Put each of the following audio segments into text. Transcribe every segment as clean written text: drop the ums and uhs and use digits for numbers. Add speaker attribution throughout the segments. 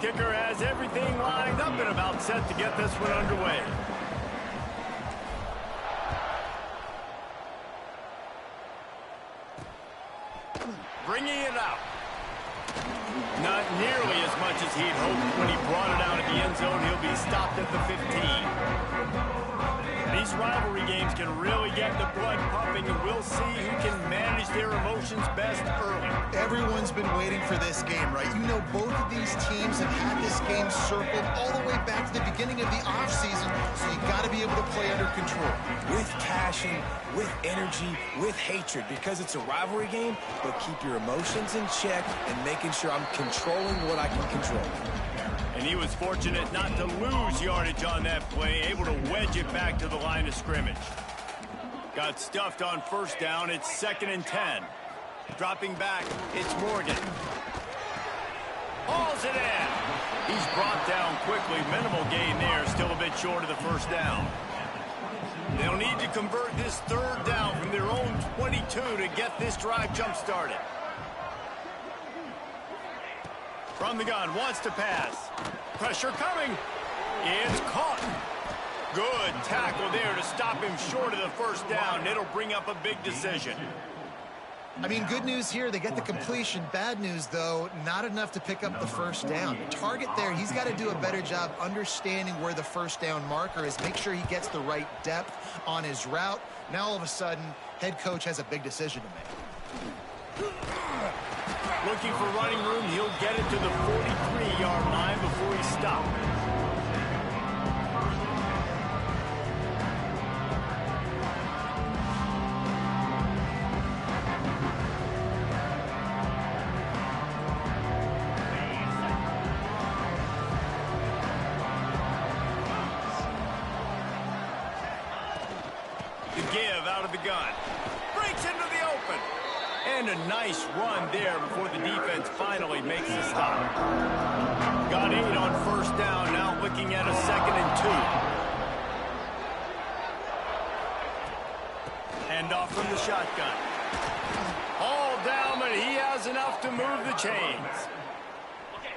Speaker 1: Kicker has everything lined up and about set to get this one underway. Bringing it out. Not nearly as much as he'd hoped when he brought it out at the end zone. He'll be stopped at the 15. These rivalry games can really get the blood pumping, and we'll see who can manage their emotions best early.
Speaker 2: Everyone's been waiting for this game, right? You know, both of these teams have had this game circled all the way back to the beginning of the offseason, so you got to be able to play under control.
Speaker 3: With passion, with energy, with hatred, because it's a rivalry game, but keep your emotions in check and making sure I'm controlling what I can control.
Speaker 1: And he was fortunate not to lose yardage on that play, able to wedge it back to the line of scrimmage. Got stuffed on first down. It's 2nd and 10. Dropping back, it's Morgan. Hauls it in. He's brought down quickly. Minimal gain there, still a bit short of the first down. They'll need to convert this 3rd down from their own 22 to get this drive jump-started. From the gun, wants to pass. Pressure coming. It's caught. Good tackle there to stop him short of the first down. It'll bring up a big decision.
Speaker 2: I mean, good news here, they get the completion. Bad news, though, not enough to pick up the first down. The target there, he's got to do a better job understanding where the first down marker is, make sure he gets the right depth on his route. Now, all of a sudden, head coach has a big decision to make.
Speaker 1: Looking for running room, he'll get it to the 43-yard line before he stopped. The give out of the gun. Breaks into the open. And a nice run there before the defense finally makes a stop. Got 8 on first down, now looking at a 2nd and 2. Hand off from the shotgun. All down, but he has enough to move the chains.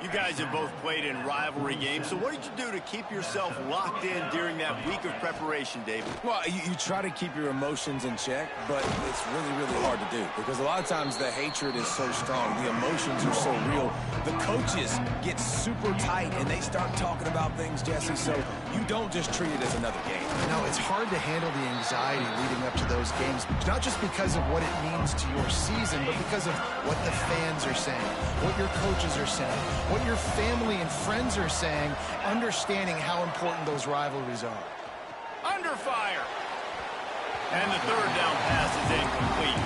Speaker 1: You guys have both played in rivalry games, so what did you do to keep yourself locked in during that week of preparation, David?
Speaker 3: Well, you try to keep your emotions in check, but it's really, really hard to do because a lot of times the hatred is so strong. The emotions are so real. The coaches get super tight, and they start talking about things, Jesse, so you don't just treat it as another game.
Speaker 2: No, it's hard to handle the anxiety leading up to those games, not just because of what it means to your season, but because of what the fans are saying, what your coaches are saying, what your family and friends are saying, understanding how important those rivalries are.
Speaker 1: Under fire. And the 3rd down pass is incomplete.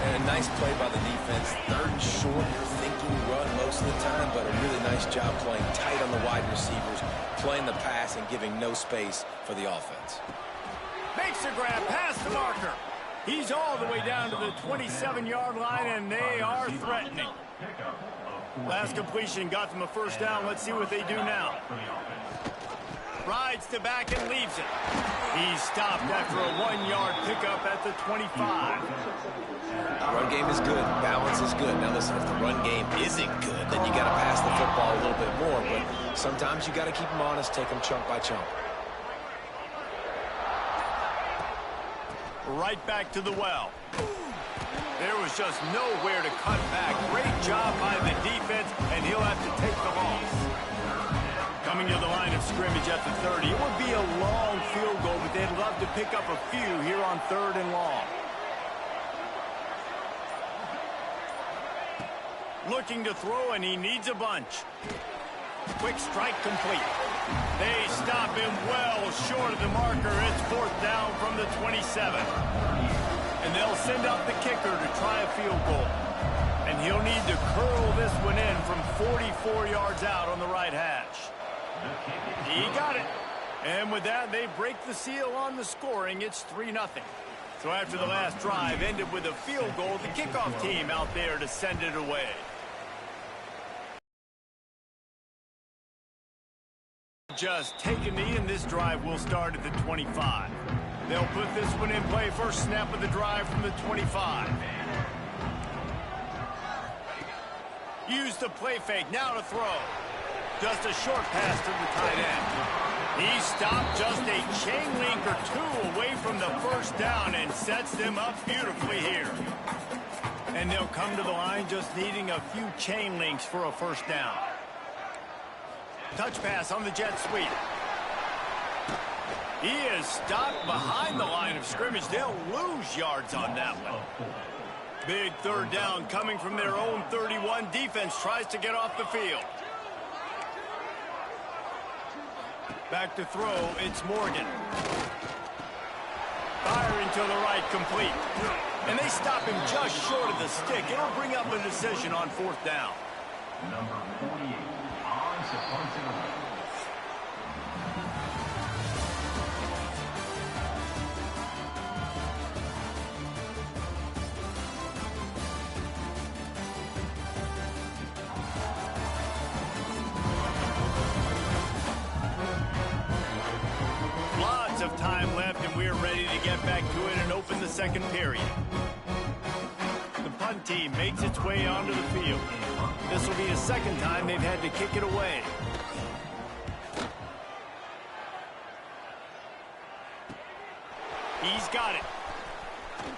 Speaker 3: And a nice play by the defense. 3rd and short, you're thinking run most of the time, but a really nice job playing tight on the wide receivers, playing the pass and giving no space for the offense.
Speaker 1: Makes a grab past the marker. He's all the way down to the 27-yard line, and they are threatening. Last completion got them a first down. Let's see what they do now. Rides to back and leaves it. He's stopped after a 1-yard pickup at the 25.
Speaker 3: Run game is good. Balance is good. Now listen, if the run game isn't good, then you got to pass the football a little bit more. But sometimes you got to keep them honest, take them chunk by chunk.
Speaker 1: Right back to the well. There was just nowhere to cut back. Great job by the defense, and he'll have to take the loss. Coming to the line of scrimmage at the 30. It would be a long field goal, but they'd love to pick up a few here on 3rd and long. Looking to throw, and he needs a bunch. Quick strike complete. They stop him well short of the marker. It's 4th down from the 27. And they'll send out the kicker to try a field goal. And he'll need to curl this one in from 44 yards out on the right hash. He got it. And with that, they break the seal on the scoring. It's 3-0. So after the last drive ended with a field goal, the kickoff team out there to send it away. Just take a knee, and this drive will start at the 25. They'll put this one in play. First snap of the drive from the 25. Use the play fake. Now to throw. Just a short pass to the tight end. He stopped just a chain link or two away from the first down and sets them up beautifully here. And they'll come to the line just needing a few chain links for a first down. Touch pass on the jet sweep. He is stopped behind the line of scrimmage. They'll lose yards on that one. Big third down coming from their own 31. Defense tries to get off the field. Back to throw, it's Morgan. Firing to the right, complete. And they stop him just short of the stick. It'll bring up a decision on fourth down.
Speaker 4: Number 48 on to punt it away.
Speaker 1: Lots of time left, and we're ready to get back to it and open the second period. The punt team makes its way onto the field. This will be the second time they've had to kick it away. He's got it.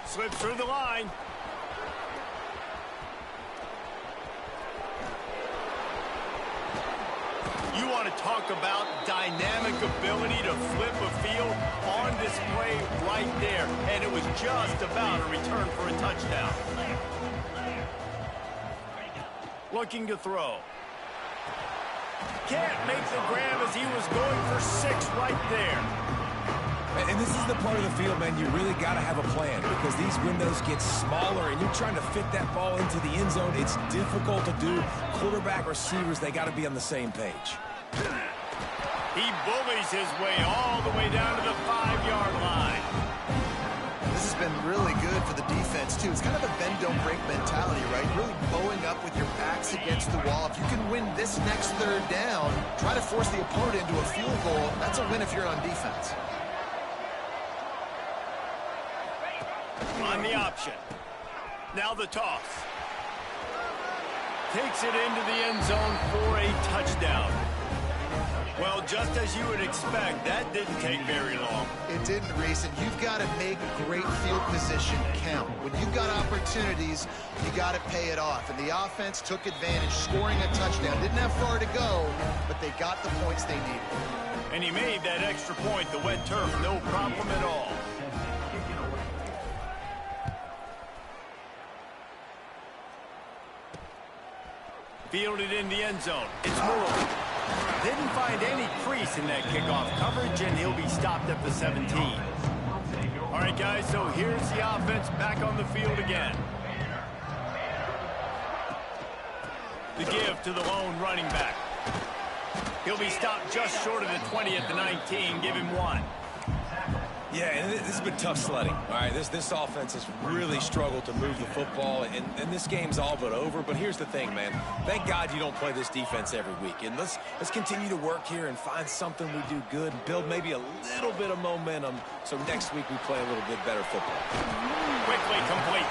Speaker 1: Slips through the line. You want to talk about dynamic ability to flip a field on display right there. And it was just about a return for a touchdown. Looking to throw. Can't make the grab as he was going for 6 right there.
Speaker 3: And this is the part of the field, man, you really got to have a plan because these windows get smaller and you're trying to fit that ball into the end zone. It's difficult to do. Quarterback, receivers, they got to be on the same page.
Speaker 1: He bullies his way all the way down to the 5-yard line.
Speaker 2: This has been really good for the defense, too. It's kind of a bend-don't-break mentality, right? Really bowing up with your backs against the wall. If you can win this next third down, try to force the opponent into a field goal. That's a win if you're on defense.
Speaker 1: On the option. Now the toss. Takes it into the end zone for a touchdown. Well, just as you would expect, that didn't take very long.
Speaker 2: It didn't, Reese, and you've got to make great field position count. When you've got opportunities, you got to pay it off. And the offense took advantage, scoring a touchdown. Didn't have far to go, but they got the points they needed.
Speaker 1: And he made that extra point, the wet turf, no problem at all. Fielded in the end zone. It's Moore. Didn't find any crease in that kickoff coverage, and he'll be stopped at the 17. All right, guys, so here's the offense back on the field again. The give to the lone running back. He'll be stopped just short of the 20 at the 19. Give him 1.
Speaker 3: Yeah, and this has been tough sledding. All right, this offense has really struggled to move the football, and this game's all but over. But here's the thing, man. Thank God you don't play this defense every week. And let's continue to work here and find something we do good, build maybe a little bit of momentum so next week we play a little bit better football.
Speaker 1: Quickly complete.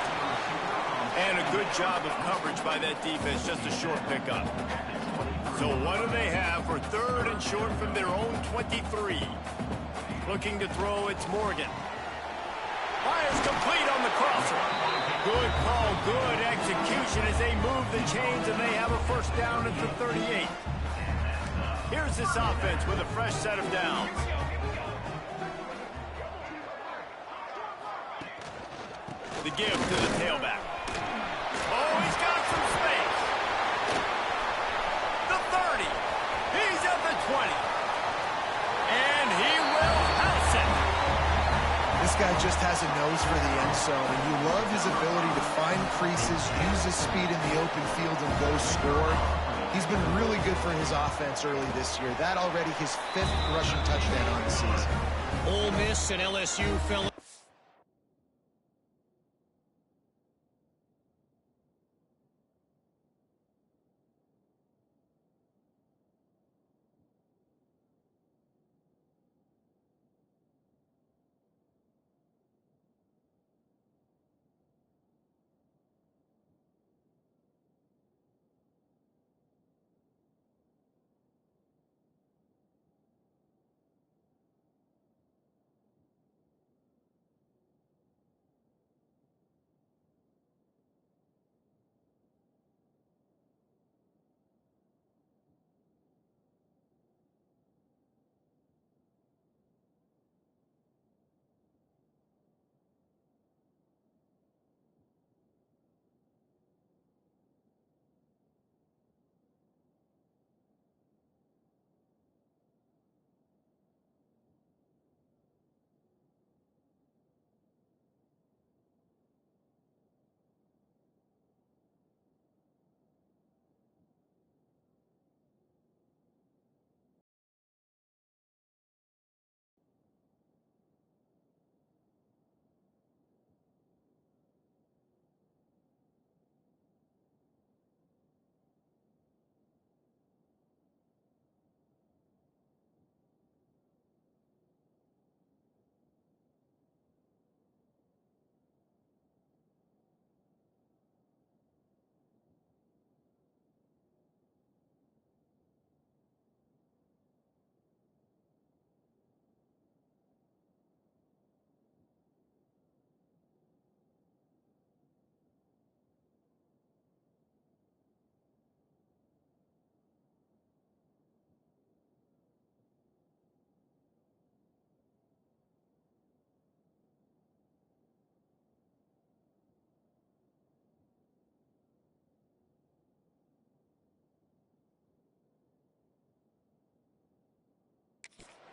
Speaker 1: And a good job of coverage by that defense, just a short pickup. So what do they have for third and short from their own 23? Looking to throw, it's Morgan. Fires complete on the crosser. Good call, good execution as they move the chains and they have a first down at the 38. Here's this offense with a fresh set of downs. The give to the tailback. Oh, he's got some space. The 30. He's at the 20. And he will house it.
Speaker 2: This guy just has a nose for the end zone, and you love his ability to find creases, use his speed in the open field, and go score. He's been really good for his offense early this year. That already his 5th rushing touchdown on the season.
Speaker 5: Ole Miss and LSU fell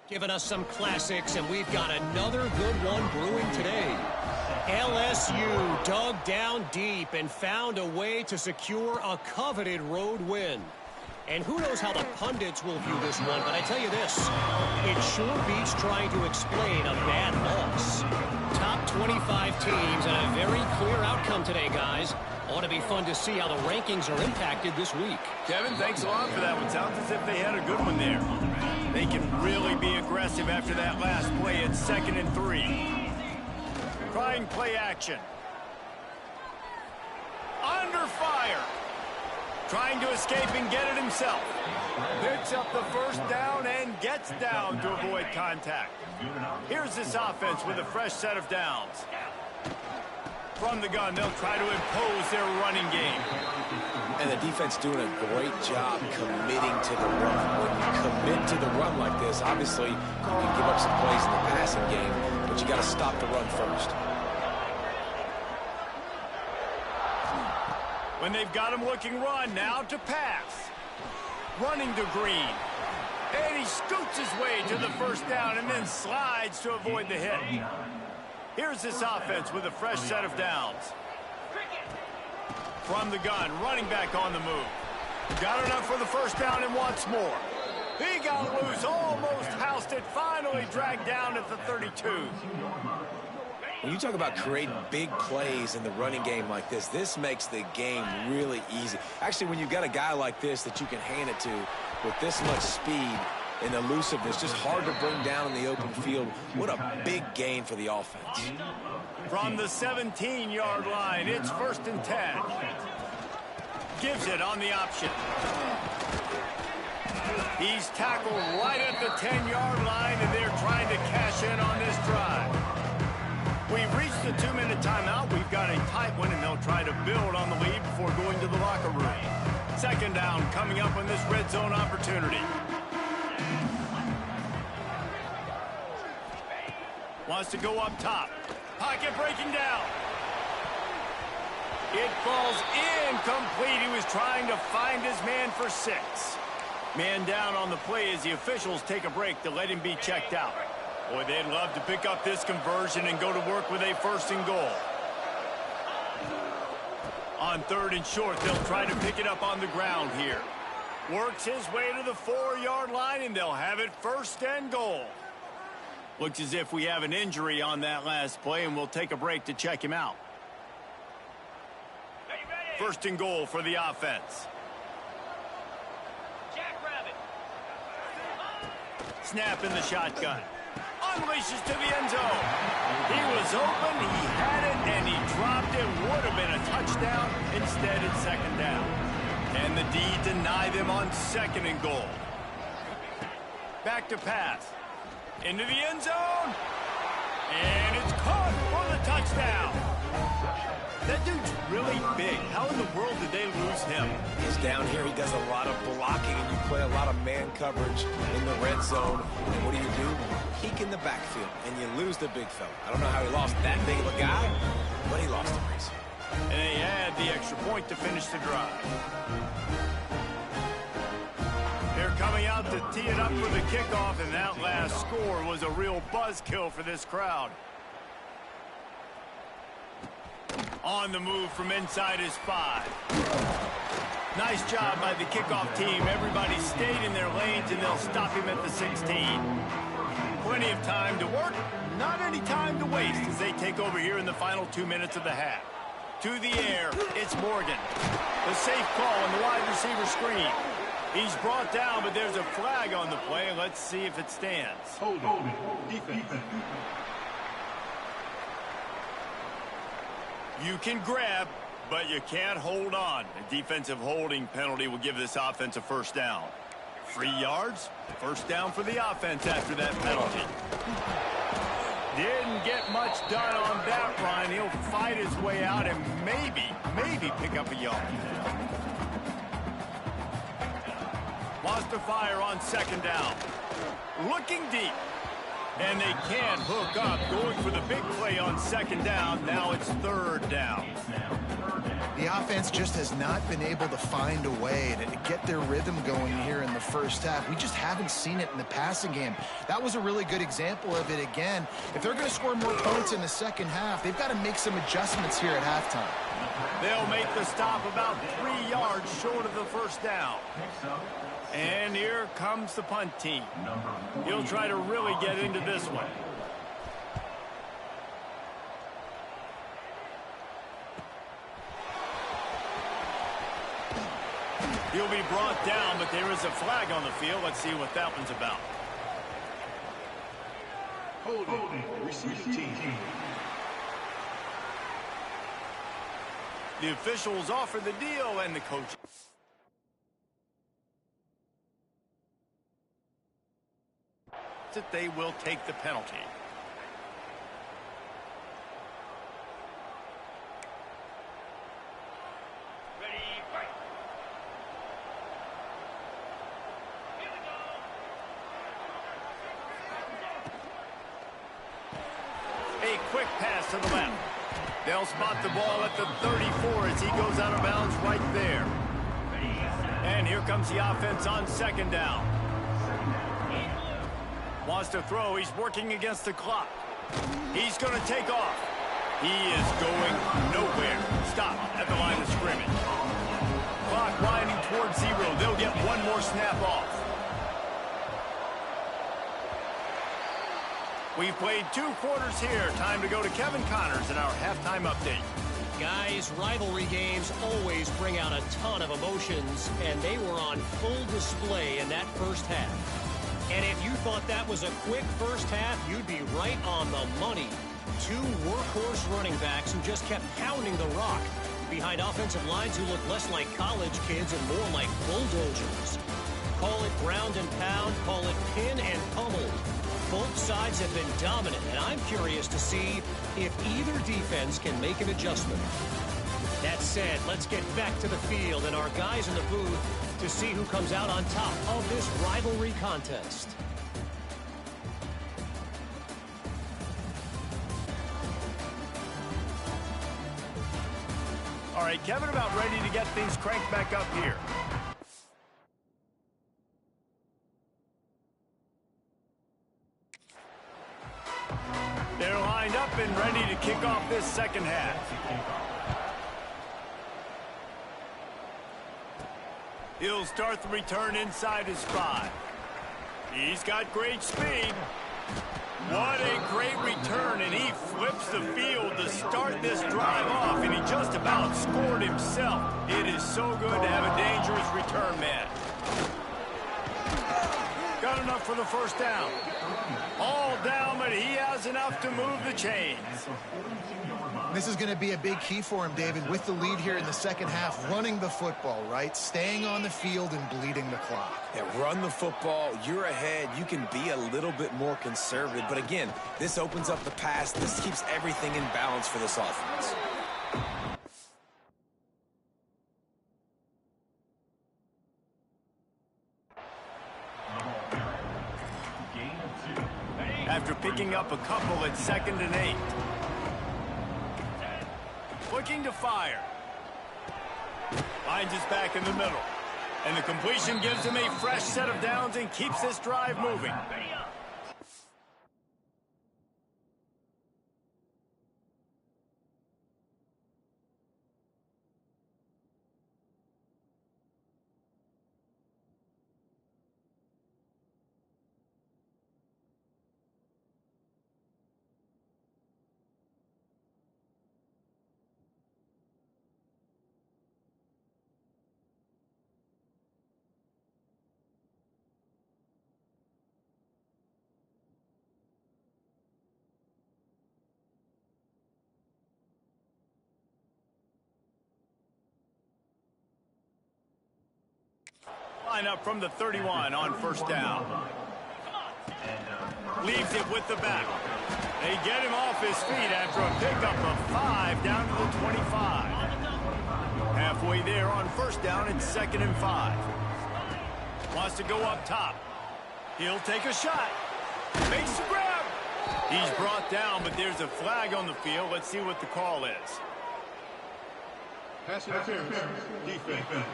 Speaker 5: Giving us some classics, and we've got another good one brewing today. LSU dug down deep and found a way to secure a coveted road win. And who knows how the pundits will view this one, but I tell you this, it sure beats trying to explain a bad loss. Top 25 teams and a very clear outcome today, guys. Ought to be fun to see how the rankings are impacted this week.
Speaker 1: Kevin, thanks a lot for that one. Sounds as if they had a good one there. They can really be aggressive after that last play at 2nd and 3. Trying play action. Under fire. Trying to escape and get it himself. Picks up the first down and gets down to avoid contact. Here's this offense with a fresh set of downs. From the gun, they'll try to impose their running game.
Speaker 3: And the defense doing a great job committing to the run. When you commit to the run like this, obviously you can give up some plays in the passing game, but you got to stop the run first.
Speaker 1: When they've got him looking run, now to pass. Running to Green. And he scoots his way to the first down and then slides to avoid the hit. Here's this offense with a fresh set of downs. From the gun, running back on the move. Got enough for the first down and wants more. He got loose, almost housed it, finally dragged down at the 32.
Speaker 3: When you talk about creating big plays in the running game like this makes the game really easy. Actually, when you've got a guy like this that you can hand it to with this much speed and elusiveness, just hard to bring down in the open field. What a big gain for the offense.
Speaker 1: From the 17-yard line, it's 1st and 10. Gives it on the option. He's tackled right at the 10-yard line, and they're trying to cash in on this drive. We've reached the 2-minute timeout. We've got a tight one, and they'll try to build on the lead before going to the locker room. 2nd down coming up on this red zone opportunity. Wants to go up top. Pocket breaking down. It falls incomplete. He was trying to find his man for 6. Man down on the play as the officials take a break to let him be checked out. Boy, they'd love to pick up this conversion and go to work with a 1st and goal. On 3rd and short, they'll try to pick it up on the ground here. Works his way to the 4-yard line, and they'll have it 1st and goal. Looks as if we have an injury on that last play, and we'll take a break to check him out. 1st and goal for the offense. Snap in the shotgun. Unleashes to the end zone. He was open, he had it, and he dropped it. Would have been a touchdown. Instead, it's 2nd down. And the D deny them on 2nd and goal. Back to pass. Into the end zone. And it's caught for the touchdown. That dude's really big. How in the world did they lose him?
Speaker 3: He's down here. He does a lot of blocking, and you play a lot of man coverage in the red zone. And what do? Peek in the backfield, and you lose the big fella. I don't know how he lost that big of a guy, but he lost him easy.
Speaker 1: And they had the extra point to finish the drive. They're coming out to tee it up for the kickoff, and that last score was a real buzzkill for this crowd. On the move from inside his 5. Nice job by the kickoff team. Everybody stayed in their lanes, and they'll stop him at the 16. Plenty of time to work, not any time to waste as they take over here in the final 2 minutes of the half. To the air, it's Morgan. The safe call on the wide receiver screen. He's brought down, but there's a flag on the play. Let's see if it stands.
Speaker 4: Hold defense.
Speaker 1: You can grab, but you can't hold on. A defensive holding penalty will give this offense a 1st down. 3 yards, 1st down for the offense after that penalty. Didn't get much done on that run. He'll fight his way out and maybe pick up a yard. Wants to fire on 2nd down. Looking deep. And they can't hook up. Going for the big play on 2nd down. Now it's 3rd down.
Speaker 2: The offense just has not been able to find a way to get their rhythm going here in the first half. We just haven't seen it in the passing game. That was a really good example of it again. If they're going to score more points in the second half, they've got to make some adjustments here at halftime.
Speaker 1: They'll make the stop about 3 yards short of the first down. And here comes the punt team. He'll try to really get into this one. He'll be brought down, but there is a flag on the field. Let's see what that one's about.
Speaker 4: Holding. Receiving team.
Speaker 1: The officials offer the deal, and the coach. That they will take the penalty. A quick pass to the left. They'll spot the ball at the 34 as he goes out of bounds right there. And here comes the offense on second down. Wants to throw. He's working against the clock. He's going to take off. He is going nowhere. Stop at the line of scrimmage. Clock winding towards 0. They'll get one more snap off. We've played 2 quarters here. Time to go to Kevin Connors in our halftime update.
Speaker 5: Guys, rivalry games always bring out a ton of emotions, and they were on full display in that first half. And if you thought that was a quick first half, you'd be right on the money. 2 workhorse running backs who just kept pounding the rock behind offensive lines who look less like college kids and more like bulldozers. Call it ground and pound, call it pin and pummel. Both sides have been dominant, and I'm curious to see if either defense can make an adjustment. That said, let's get back to the field and our guys in the booth to see who comes out on top of this rivalry contest.
Speaker 1: All right, Kevin, about ready to get things cranked back up here. They're lined up and ready to kick off this second half. He'll start the return inside his 5. He's got great speed. What a great return, and he flips the field to start this drive off, and he just about scored himself. It is so good to have a dangerous return man. Got enough for the first down. All down, but he has enough to move the chains.
Speaker 2: This is going to be a big key for him, David, with the lead here in the second half, running the football, right? Staying on the field and bleeding the clock.
Speaker 3: Yeah, run the football. You're ahead. You can be a little bit more conservative. But again, this opens up the pass. This keeps everything in balance for this offense.
Speaker 1: After picking up a couple at 2nd and 8. Looking to fire. Finds his back in the middle. And the completion gives him a fresh set of downs and keeps this drive moving. Line up from the 31 on first down. Leaves it with the back. They get him off his feet after a pickup of 5 down to the 25. Halfway there on first down, it's 2nd and 5. Wants to go up top. He'll take a shot. Makes the grab. He's brought down, but there's a flag on the field. Let's see what the call is.
Speaker 6: Pass interference. Defense.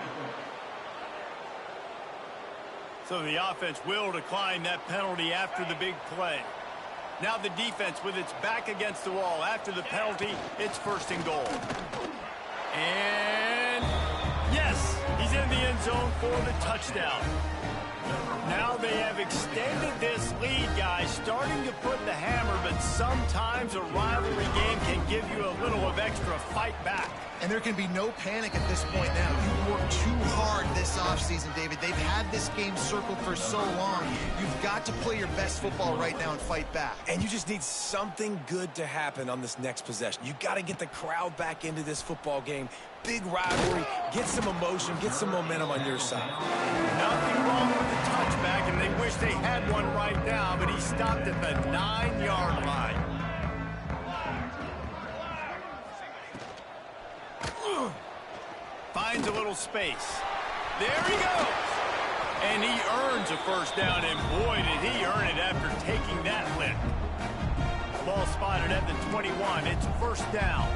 Speaker 1: So the offense will decline that penalty after the big play. Now the defense with its back against the wall. After the penalty, it's first and goal. And yes, he's in the end zone for the touchdown. Now they have extended this lead, guys, starting to put the hammer, but sometimes a rivalry game can give you a little of extra fight back.
Speaker 2: And there can be no panic at this point now. You worked too hard this offseason, David. They've had this game circled for so long. You've got to play your best football right now and fight back.
Speaker 3: And you just need something good to happen on this next possession. You got to get the crowd back into this football game. Big rivalry, get some emotion, get some momentum on your side.
Speaker 1: Nothing wrong with the touchback, and they wish they had one right now, but he stopped at the 9-yard line. Finds a little space. There he goes. And he earns a first down, and boy, did he earn it after taking that lick. Ball spotted at the 21. It's first down.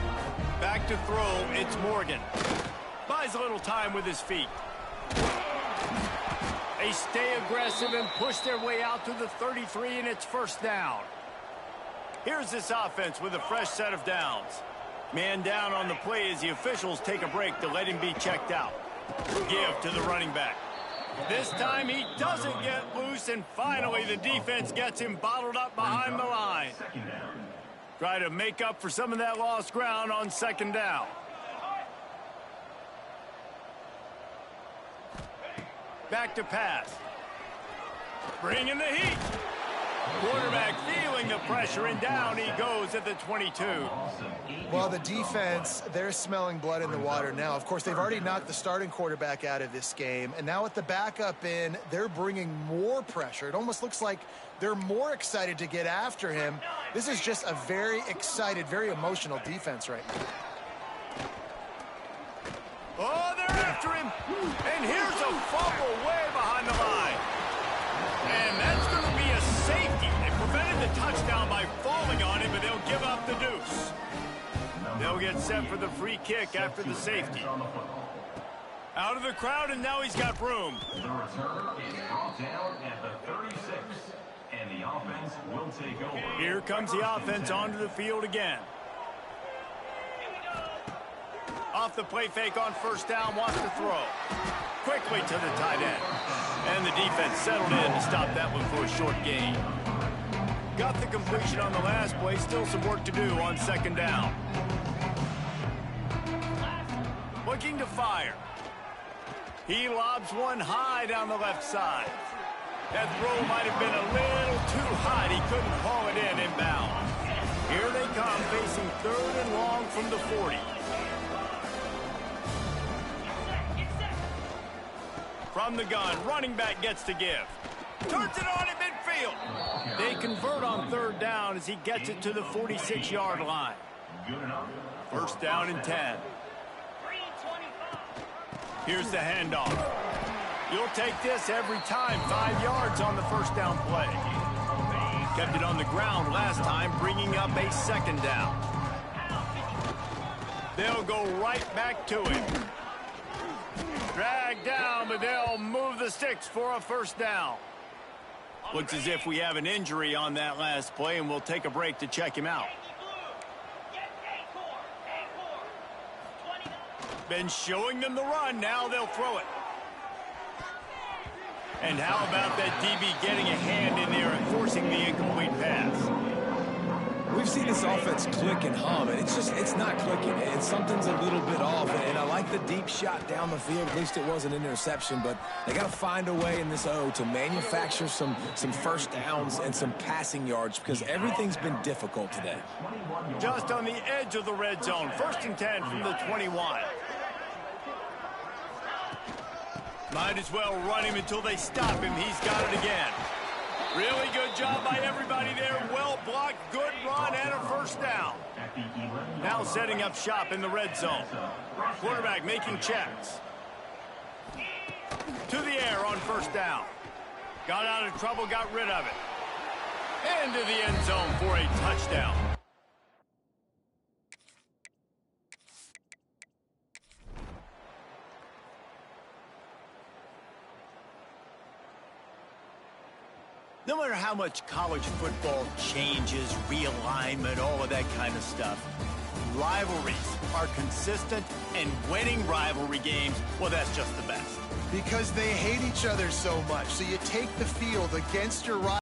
Speaker 1: Back to throw, it's Morgan. Buys a little time with his feet. They stay aggressive and push their way out to the 33, and it's first down. Here's this offense with a fresh set of downs. Man down on the play as the officials take a break to let him be checked out. Give to the running back. This time he doesn't get loose, and finally the defense gets him bottled up behind the line. Try to make up for some of that lost ground on second down. Back to pass. Bringing the heat. Quarterback feeling the pressure, and down he goes at the 22.
Speaker 2: Well, the defense, they're smelling blood in the water now. Of course, they've already knocked the starting quarterback out of this game, and now with the backup in, they're bringing more pressure. It almost looks like they're more excited to get after him. This is just a very excited, very emotional defense right now.
Speaker 1: Oh, they're after him, and here's a fumble way behind the line. And that's going to be a safety. They prevented the touchdown by falling on him, but they'll give up the deuce. They'll get set for the free kick after the safety. Out of the crowd, and now he's got room.
Speaker 4: The return is brought down at the 36, and the offense will take over.
Speaker 1: Here comes the offense onto the field again. Off the play fake on first down, wants to throw. Quickly to the tight end. And the defense settled in to stop that one for a short gain. Got the completion on the last play, still some work to do on second down. Looking to fire. He lobs one high down the left side. That throw might have been a little too high. He couldn't haul it in inbound. Here they come, facing third and long from the 40. From the gun, running back gets to give. Turns it on at midfield. They convert on third down as he gets it to the 46-yard line. First down and 10. Here's the handoff. You'll take this every time. 5 yards on the first down play. Kept it on the ground last time, bringing up a second down. They'll go right back to it. Dragged down, but they'll move the sticks for a first down. Looks as if we have an injury on that last play, and we'll take a break to check him out. Been showing them the run, now they'll throw it. And how about that DB getting a hand in there and forcing the incomplete pass?
Speaker 3: We've seen this offense click and hum, and it's not clicking. It's something's a little bit off, and I like the deep shot down the field. At least it was an interception, but they got to find a way in this O to manufacture some first downs and some passing yards because everything's been difficult today.
Speaker 1: Just on the edge of the red zone. First and 10 from the 21. Might as well run him until they stop him. He's got it again. Really good job by everybody there. Well blocked, good run, and a first down. Now setting up shop in the red zone. Quarterback making checks. To the air on first down. Got out of trouble, got rid of it. Into the end zone for a touchdown. No matter how much college football changes, realignment, all of that kind of stuff, rivalries are consistent, and winning rivalry games, well, that's just the best.
Speaker 2: Because they hate each other so much. So you take the field against your rival.